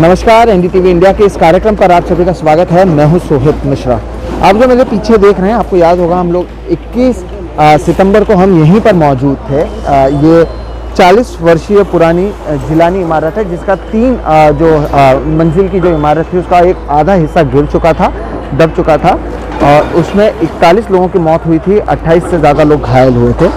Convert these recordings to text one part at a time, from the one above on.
नमस्कार, NDTV India के इस कार्यक्रम पर आप सभी का स्वागत है। मैं हूं सोहित मिश्रा। आप जो मेरे पीछे देख रहे हैं, आपको याद होगा हम लोग 21 सितंबर को हम यहीं पर मौजूद थे। ये 40 वर्षीय पुरानी जिलानी इमारत है, जिसका 3 जो मंजिल की जो इमारत थी उसका एक आधा हिस्सा गिर चुका था, दब चुका था और उसमें 41 लोगों की मौत हुई थी, 28 से ज़्यादा लोग घायल हुए थे।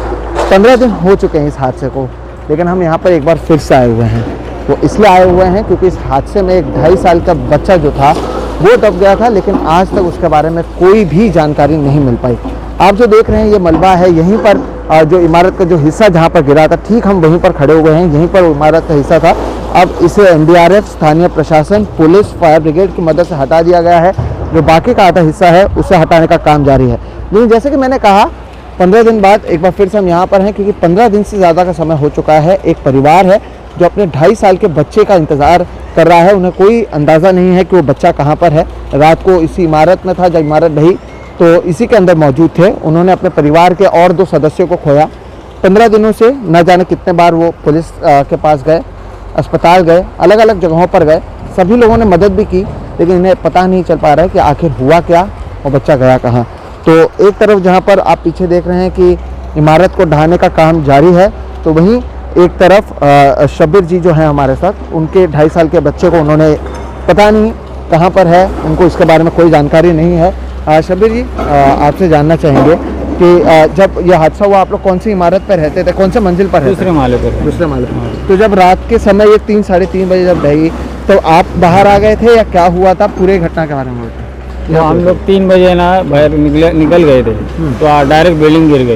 15 दिन हो चुके हैं इस हादसे को, लेकिन हम यहाँ पर एक बार फिर से आए हुए हैं। वो इसलिए आए हुए हैं क्योंकि इस हादसे में एक 2.5 साल का बच्चा जो था वो दब गया था, लेकिन आज तक उसके बारे में कोई भी जानकारी नहीं मिल पाई। आप जो देख रहे हैं ये मलबा है, यहीं पर जो इमारत का जो हिस्सा जहाँ पर गिरा था, ठीक हम वहीं पर खड़े हुए हैं, यहीं पर इमारत का हिस्सा था। अब इसे एनडीआरएफ, स्थानीय प्रशासन, पुलिस, फायर ब्रिगेड की मदद से हटा दिया गया है। जो बाकी का आधा हिस्सा है उसे हटाने का काम जारी है। लेकिन जैसे कि मैंने कहा, 15 दिन बाद एक बार फिर से हम यहाँ पर हैं, क्योंकि 15 दिन से ज़्यादा का समय हो चुका है। एक परिवार है जो अपने 2.5 साल के बच्चे का इंतज़ार कर रहा है। उन्हें कोई अंदाज़ा नहीं है कि वो बच्चा कहाँ पर है। रात को इसी इमारत में था, जब इमारत ढही तो इसी के अंदर मौजूद थे। उन्होंने अपने परिवार के और 2 सदस्यों को खोया। 15 दिनों से न जाने कितने बार वो पुलिस के पास गए, अस्पताल गए, अलग अलग जगहों पर गए, सभी लोगों ने मदद भी की, लेकिन इन्हें पता नहीं चल पा रहा है कि आखिर हुआ क्या और बच्चा गया कहाँ। तो एक तरफ जहाँ पर आप पीछे देख रहे हैं कि इमारत को ढहाने का काम जारी है, तो वहीं एक तरफ शब्बीर जी जो हैं हमारे साथ, उनके 2.5 साल के बच्चे को उन्होंने पता नहीं कहाँ पर है, उनको इसके बारे में कोई जानकारी नहीं है। शब्बीर जी, आपसे जानना चाहेंगे कि जब यह हादसा हुआ, आप लोग कौन सी इमारत पर रहते थे, कौन से मंजिल पर रहते थे? दूसरे माले पर। दूसरे माले पर। तो जब रात के समय ये 3 साढ़े 3 बजे जब ढही, तो आप बाहर आ गए थे या क्या हुआ था? पूरे घटना के बारे में बताएं। तो हम लोग 3 बजे ना बाहर निकल गए थे, तो डायरेक्ट बिल्डिंग गिर गई,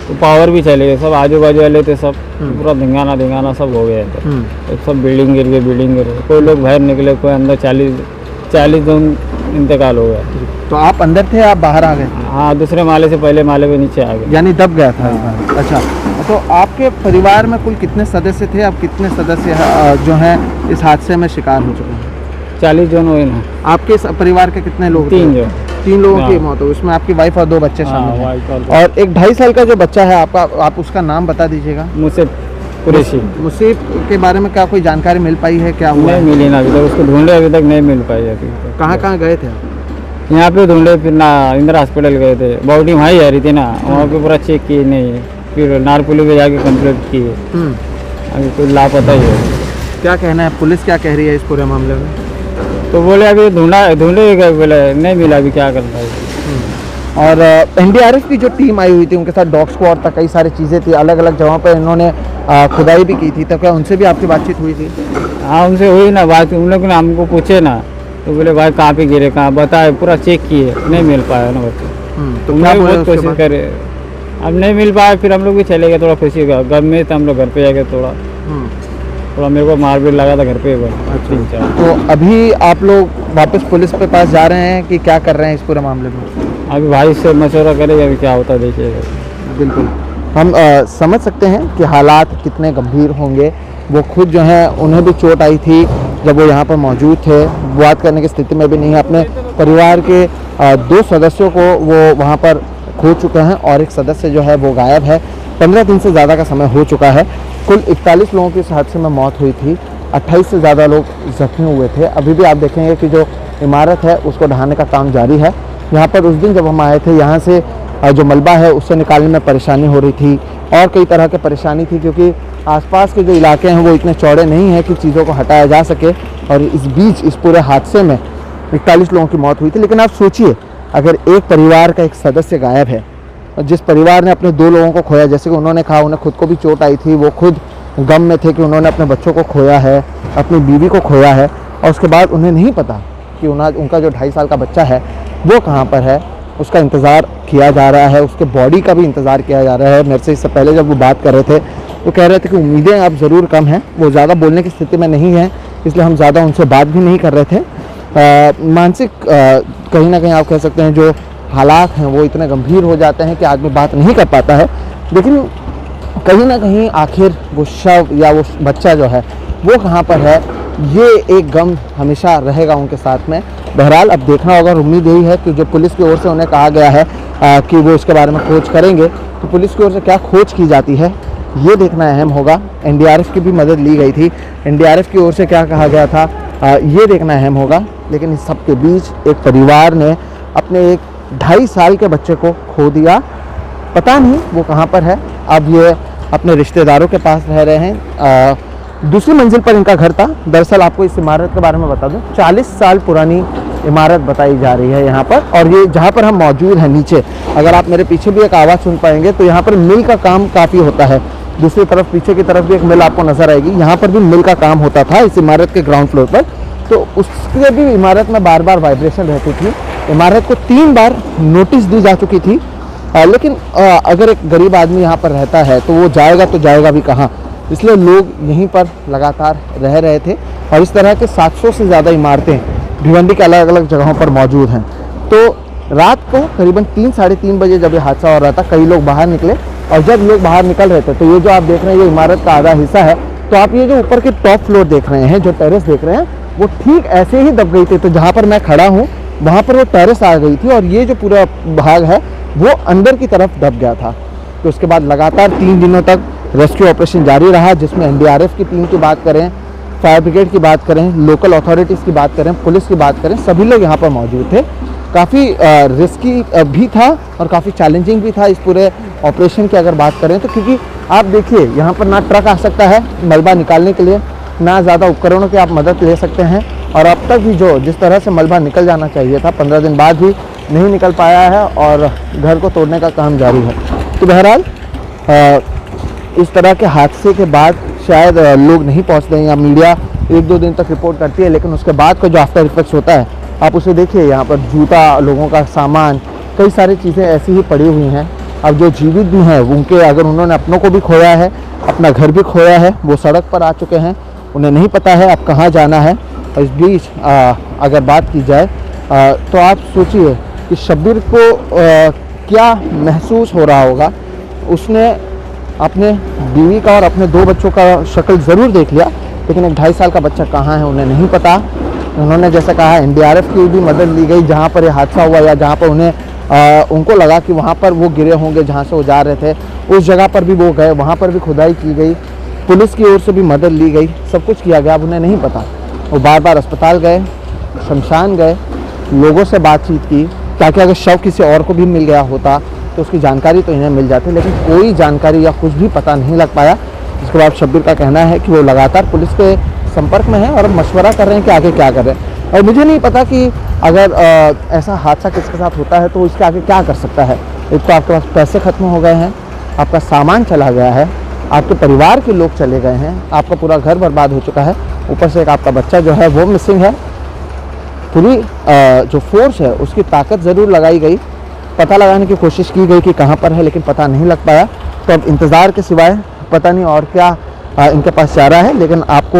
तो पावर भी चले गए, सब आजू बाजू वाले थे, सब पूरा धिंगाना सब हो गया था। तो सब बिल्डिंग गिर गई। कोई लोग बाहर निकले, कोई अंदर 40 जन इंतकाल हो गया। तो आप अंदर थे, आप बाहर आ गए? हाँ, दूसरे माले से पहले माले पे नीचे आ गए, यानी दब गया था। अच्छा, तो आपके परिवार में कुल कितने सदस्य थे? अब कितने सदस्य जो हैं इस हादसे में शिकार हो चुके हैं? 40 जन हुए ना। आपके परिवार के कितने लोग? 3 लोगों की मौत हुई, उसमें आपकी वाइफ और 2 बच्चे शामिल हैं। और एक 2.5 साल का जो बच्चा है आपका, आप उसका नाम बता दीजिएगा। मुझसे कुरैशी। मुसीब के बारे में क्या कोई जानकारी मिल पाई है? क्या हुआ? नहीं मिली ना अभी तक, उसको ढूंढे, अभी तक नहीं मिल पाई अभी तक। कहाँ गए थे आप? यहाँ पे ढूंढे, फिर ना इंदिरा हॉस्पिटल गए थे, बॉडी वहाँ ही आ रही थी ना, वहाँ पे पूरा चेक किए नहीं, फिर नारपुली पे जाके कंप्लेंट की, अभी कोई लापता ही है। क्या कहना है, पुलिस क्या कह रही है इस पूरे मामले में? तो बोले अभी ढूंढे गए, बोले नहीं मिला, अभी क्या करता है। और एनडीआरएफ की जो टीम आई हुई थी, उनके साथ डॉग स्क्वाड था, कई सारी चीज़ें थी, अलग अलग जगहों पर इन्होंने खुदाई भी की थी, तो क्या उनसे भी आपकी बातचीत हुई थी? हाँ, उनसे हुई ना बात, उन लोग ने हमको पूछे ना, तो बोले भाई कहाँ पे गिरे, कहाँ बताए, पूरा चेक किए, नहीं मिल पाया ना बच्चे। तो मैं बहुत कोशिश करे, अब नहीं मिल पाया, फिर हम लोग भी चले गए, थोड़ा खुशी हुआ, घर में तो हम लोग घर पे जाके थोड़ा मेरे को मार भी लगा था घर पे। अच्छा, तो अभी आप लोग वापस पुलिस के पास जा रहे हैं कि क्या कर रहे हैं इस पूरे मामले में? अभी भाई से मशवरा करेगा, अभी क्या होता है देखिएगा। बिल्कुल, हम समझ सकते हैं कि हालात कितने गंभीर होंगे। वो खुद जो है, उन्हें भी चोट आई थी जब वो यहाँ पर मौजूद थे, बात करने की स्थिति में भी नहीं है। अपने परिवार के 2 सदस्यों को वो वहाँ पर खो चुके हैं और एक सदस्य जो है वो गायब है। 15 दिन से ज़्यादा का समय हो चुका है। कुल 41 लोगों की इस हादसे में मौत हुई थी, 28 से ज़्यादा लोग जख्मी हुए थे। अभी भी आप देखेंगे कि जो इमारत है उसको ढहाने का काम जारी है। यहाँ पर उस दिन जब हम आए थे, यहाँ से जो मलबा है उससे निकालने में परेशानी हो रही थी और कई तरह की परेशानी थी, क्योंकि आसपास के जो इलाके हैं वो इतने चौड़े नहीं हैं कि चीज़ों को हटाया जा सके। और इस बीच इस पूरे हादसे में 41 लोगों की मौत हुई थी। लेकिन आप सोचिए, अगर एक परिवार का एक सदस्य गायब है और जिस परिवार ने अपने 2 लोगों को खोया, जैसे कि उन्होंने कहा उन्हें खुद को भी चोट आई थी, वो खुद गम में थे कि उन्होंने अपने बच्चों को खोया है, अपनी बीवी को खोया है, और उसके बाद उन्हें नहीं पता कि उनका जो 2.5 साल का बच्चा है वो कहाँ पर है। उसका इंतज़ार किया जा रहा है, उसके बॉडी का भी इंतज़ार किया जा रहा है। मेरे से इससे पहले जब वो बात कर रहे थे तो कह रहे थे कि उम्मीदें अब ज़रूर कम हैं, वो ज़्यादा बोलने की स्थिति में नहीं है, इसलिए हम ज़्यादा उनसे बात भी नहीं कर रहे थे। मानसिक कहीं ना कहीं आप कह सकते हैं जो हालात हैं वो इतने गंभीर हो जाते हैं कि आदमी बात नहीं कर पाता है। लेकिन कहीं ना कहीं आखिर वो शव या वो बच्चा जो है वो कहाँ पर है, ये एक गम हमेशा रहेगा उनके साथ में। बहरहाल अब देखना होगा। उम्मीद यही है कि जो पुलिस की ओर से उन्हें कहा गया है कि वो इसके बारे में खोज करेंगे, तो पुलिस की ओर से क्या खोज की जाती है ये देखना अहम होगा। एनडीआरएफ की भी मदद ली गई थी। एनडीआरएफ की ओर से क्या कहा गया था ये देखना अहम होगा। लेकिन इस सब के बीच एक परिवार ने अपने एक 2.5 साल के बच्चे को खो दिया। पता नहीं वो कहाँ पर है। अब ये अपने रिश्तेदारों के पास रह रहे हैं। दूसरी मंजिल पर इनका घर था। दरअसल आपको इस इमारत के बारे में बता दूं, 40 साल पुरानी इमारत बताई जा रही है यहाँ पर। और ये जहाँ पर हम मौजूद हैं नीचे, अगर आप मेरे पीछे भी एक आवाज़ सुन पाएंगे तो यहाँ पर मिल का काम काफ़ी होता है। दूसरी तरफ पीछे की तरफ भी एक मिल आपको नज़र आएगी। यहाँ पर भी मिल का काम होता था इस इमारत के ग्राउंड फ्लोर पर। तो उसके भी इमारत में बार बार वाइब्रेशन रहती थी। इमारत को 3 बार नोटिस दी जा चुकी थी। लेकिन अगर एक गरीब आदमी यहाँ पर रहता है तो वो जाएगा भी कहाँ। इसलिए लोग यहीं पर लगातार रह रहे थे। और इस तरह के 700 से ज़्यादा इमारतें भिवंडी के अलग अलग जगहों पर मौजूद हैं। तो रात को करीबन 3-3:30 बजे जब ये हादसा हो रहा था, कई लोग बाहर निकले। और जब लोग बाहर निकल रहे थे तो ये जो आप देख रहे हैं ये इमारत का आधा हिस्सा है। तो आप ये जो ऊपर के टॉप फ्लोर देख रहे हैं, जो टेरेस देख रहे हैं, वो ठीक ऐसे ही दब गई थी। तो जहाँ पर मैं खड़ा हूँ वहाँ पर वो टेरेस आ गई थी और ये जो पूरा भाग है वो अंदर की तरफ दब गया था। तो उसके बाद लगातार 3 दिनों तक रेस्क्यू ऑपरेशन जारी रहा, जिसमें NDRF की टीम की बात करें, फायर ब्रिगेड की बात करें, लोकल अथॉरिटीज़ की बात करें, पुलिस की बात करें, सभी लोग यहाँ पर मौजूद थे। काफ़ी रिस्की भी था और काफ़ी चैलेंजिंग भी था इस पूरे ऑपरेशन की अगर बात करें तो। क्योंकि आप देखिए यहाँ पर ना ट्रक आ सकता है मलबा निकालने के लिए, ना ज़्यादा उपकरणों की आप मदद ले सकते हैं। और अब तक भी जिस तरह से मलबा निकल जाना चाहिए था, 15 दिन बाद भी नहीं निकल पाया है और घर को तोड़ने का काम जारी है। तो बहरहाल इस तरह के हादसे के बाद शायद लोग नहीं पहुंचते हैं या मीडिया 1-2 दिन तक रिपोर्ट करती है, लेकिन उसके बाद का जो आफ्टर इफेक्ट्स होता है आप उसे देखिए। यहाँ पर जूता, लोगों का सामान, कई सारी चीज़ें ऐसी ही पड़ी हुई हैं। अब जो जीवित भी हैं उनके, अगर उन्होंने अपनों को भी खोया है, अपना घर भी खोया है, वो सड़क पर आ चुके हैं, उन्हें नहीं पता है अब कहाँ जाना है। इस बीच अगर बात की जाए तो आप सोचिए कि शब्बीर को क्या महसूस हो रहा होगा। उसने अपने बीवी का और अपने 2 बच्चों का शक्ल ज़रूर देख लिया, लेकिन एक 2.5 साल का बच्चा कहाँ है उन्हें नहीं पता। उन्होंने जैसे कहा NDRF की भी मदद ली गई जहाँ पर ये हादसा हुआ, या जहाँ पर उनको लगा कि वहाँ पर वो गिरे होंगे जहाँ से वो जा रहे थे, उस जगह पर भी वो गए, वहाँ पर भी खुदाई की गई, पुलिस की ओर से भी मदद ली गई, सब कुछ किया गया। अब उन्हें नहीं पता। वो बार बार अस्पताल गए, शमशान गए, लोगों से बातचीत की ताकि अगर शव किसी और को भी मिल गया होता तो उसकी जानकारी तो इन्हें मिल जाती, लेकिन कोई जानकारी या कुछ भी पता नहीं लग पाया। जिसके बाद शब्बीर का कहना है कि वो लगातार पुलिस के संपर्क में है और मशवरा कर रहे हैं कि आगे क्या करें। और मुझे नहीं पता कि अगर ऐसा हादसा किसके साथ होता है तो इसके आगे क्या कर सकता है। एक तो आपके पास पैसे खत्म हो गए हैं, आपका सामान चला गया है, आपके परिवार के लोग चले गए हैं, आपका पूरा घर बर्बाद हो चुका है, ऊपर से एक आपका बच्चा जो है वो मिसिंग है। पूरी जो फोर्स है उसकी ताकत ज़रूर लगाई गई, पता लगाने की कोशिश की गई कि कहाँ पर है, लेकिन पता नहीं लग पाया। तो अब इंतज़ार के सिवाय पता नहीं और क्या इनके पास चारा है। लेकिन आपको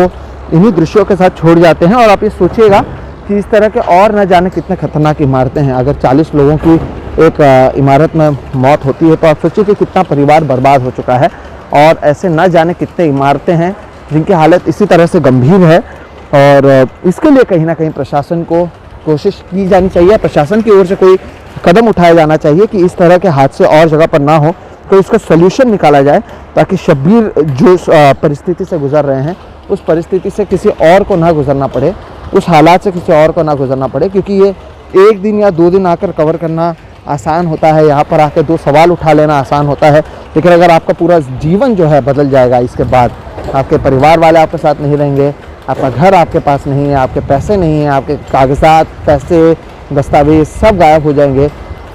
इन्हीं दृश्यों के साथ छोड़ जाते हैं और आप ये सोचिएगा कि इस तरह के और न जाने कितने खतरनाक इमारतें हैं। अगर 40 लोगों की एक इमारत में मौत होती है तो आप सोचिए कि कितना परिवार बर्बाद हो चुका है। और ऐसे न जाने कितने इमारतें हैं जिनकी हालत इसी तरह से गंभीर है। और इसके लिए कहीं ना कहीं प्रशासन को कोशिश की जानी चाहिए, प्रशासन की ओर से कोई कदम उठाया जाना चाहिए कि इस तरह के हादसे और जगह पर ना हो, तो इसका सल्यूशन निकाला जाए ताकि शब्बीर जो परिस्थिति से गुजर रहे हैं उस परिस्थिति से किसी और को ना गुजरना पड़े, उस हालात से किसी और को ना गुजरना पड़े। क्योंकि ये 1 दिन या 2 दिन आकर कवर करना आसान होता है, यहाँ पर आकर 2 सवाल उठा लेना आसान होता है, लेकिन अगर आपका पूरा जीवन जो है बदल जाएगा, इसके बाद आपके परिवार वाले आपके साथ नहीं रहेंगे, आपका घर आपके पास नहीं है, आपके पैसे नहीं हैं, आपके कागजात, पैसे, दस्तावेज सब गायब हो जाएंगे,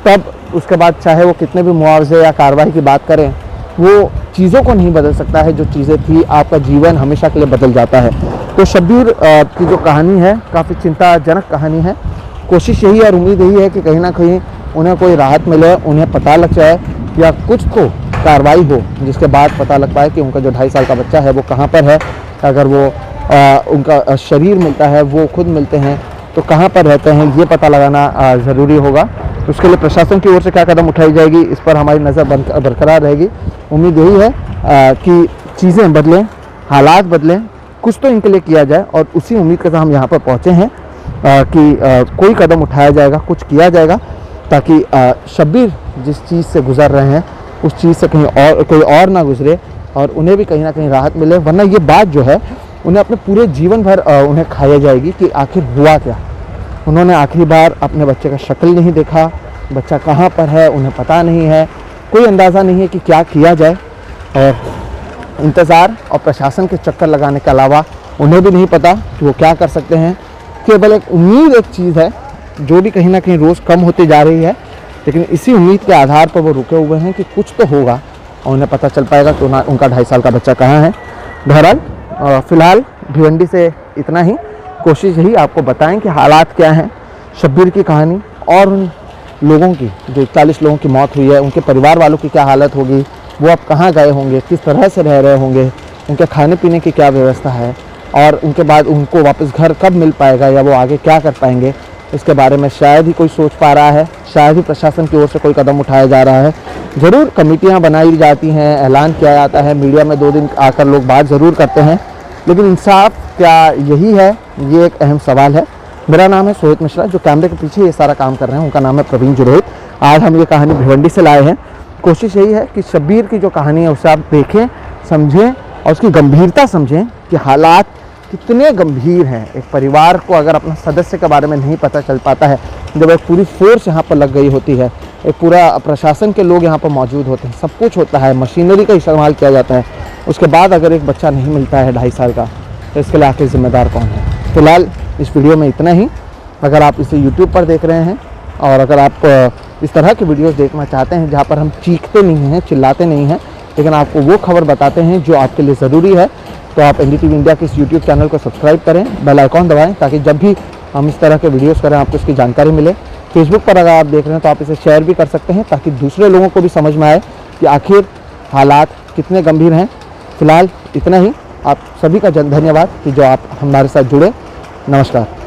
तब उसके बाद चाहे वो कितने भी मुआवजे या कार्रवाई की बात करें, वो चीज़ों को नहीं बदल सकता है जो चीज़ें थी। आपका जीवन हमेशा के लिए बदल जाता है। तो शब्बीर की जो कहानी है काफ़ी चिंताजनक कहानी है। कोशिश यही और उम्मीद यही है कि कहीं ना कहीं उन्हें कोई राहत मिले, उन्हें पता लग जाए या कुछ तो कार्रवाई हो जिसके बाद पता लग पाए कि उनका जो 2.5 साल का बच्चा है वो कहाँ पर है। अगर वो उनका शरीर मिलता है, वो खुद मिलते हैं तो कहाँ पर रहते हैं, ये पता लगाना ज़रूरी होगा। उसके लिए प्रशासन की ओर से क्या कदम उठाई जाएगी, इस पर हमारी नज़र बरकरार रहेगी। उम्मीद यही है कि चीज़ें बदलें, हालात बदलें, कुछ तो इनके लिए किया जाए। और उसी उम्मीद के साथ हम यहाँ पर पहुँचे हैं कि कोई कदम उठाया जाएगा, कुछ किया जाएगा, ताकि शब्बीर जिस चीज़ से गुज़र रहे हैं उस चीज़ से कहीं और कोई और ना गुजरे और उन्हें भी कहीं ना कहीं राहत मिले। वरना ये बात जो है उन्हें अपने पूरे जीवन भर उन्हें खाया जाएगी कि आखिर हुआ क्या। उन्होंने आखिरी बार अपने बच्चे का शक्ल नहीं देखा, बच्चा कहाँ पर है उन्हें पता नहीं है, कोई अंदाज़ा नहीं है कि क्या किया जाए। और इंतज़ार और प्रशासन के चक्कर लगाने के अलावा उन्हें भी नहीं पता कि वो क्या कर सकते हैं। केवल एक उम्मीद एक चीज़ है जो भी कहीं ना कहीं रोज़ कम होती जा रही है, लेकिन इसी उम्मीद के आधार पर वो रुके हुए हैं कि कुछ तो होगा और उन्हें पता चल पाएगा कि उनका 2.5 साल का बच्चा कहाँ है। बहरहाल फ़िलहाल भिवंडी से इतना ही। कोशिश यही आपको बताएं कि हालात क्या हैं, शब्बीर की कहानी और उन लोगों की जो 41 लोगों की मौत हुई है, उनके परिवार वालों की क्या हालत होगी, वो अब कहाँ गए होंगे, किस तरह से रह रहे होंगे, उनके खाने पीने की क्या व्यवस्था है और उनके बाद उनको वापस घर कब मिल पाएगा या वो आगे क्या कर पाएंगे, इसके बारे में शायद ही कोई सोच पा रहा है, शायद ही प्रशासन की ओर से कोई कदम उठाया जा रहा है। ज़रूर कमेटियां बनाई जाती हैं, ऐलान किया जाता है, मीडिया में 2 दिन आकर लोग बात ज़रूर करते हैं, लेकिन इंसाफ क्या यही है, ये एक अहम सवाल है। मेरा नाम है सोहित मिश्रा, जो कैमरे के पीछे ये सारा काम कर रहे हैं उनका नाम है प्रवीण जुरोहित। आज हम ये कहानी भिवंडी से लाए हैं। कोशिश यही है कि शब्बीर की जो कहानी है उसे आप देखें, समझें और उसकी गंभीरता समझें कि हालात कितने गंभीर हैं। एक परिवार को अगर अपना सदस्य के बारे में नहीं पता चल पाता है, जब एक पूरी फोर्स यहाँ पर लग गई होती है, एक पूरा प्रशासन के लोग यहाँ पर मौजूद होते हैं, सब कुछ होता है, मशीनरी का इस्तेमाल किया जाता है, उसके बाद अगर एक बच्चा नहीं मिलता है 2.5 साल का, तो इसके लिए आखिर जिम्मेदार कौन है। फिलहाल इस वीडियो में इतना ही। अगर आप इसे यूट्यूब पर देख रहे हैं और अगर आप इस तरह की वीडियोस देखना चाहते हैं जहाँ पर हम चीखते नहीं हैं, चिल्लाते नहीं हैं, लेकिन आपको वो खबर बताते हैं जो आपके लिए ज़रूरी है, तो आप NDTV इंडिया के इस यूट्यूब चैनल को सब्सक्राइब करें, बेल आइकॉन दबाएं, ताकि जब भी हम इस तरह के वीडियोस करें आपको इसकी जानकारी मिले। फेसबुक पर अगर आप देख रहे हैं तो आप इसे शेयर भी कर सकते हैं, ताकि दूसरे लोगों को भी समझ में आए कि आखिर हालात कितने गंभीर हैं। फिलहाल इतना ही। आप सभी का धन्यवाद कि जो आप हमारे साथ जुड़े। नमस्कार।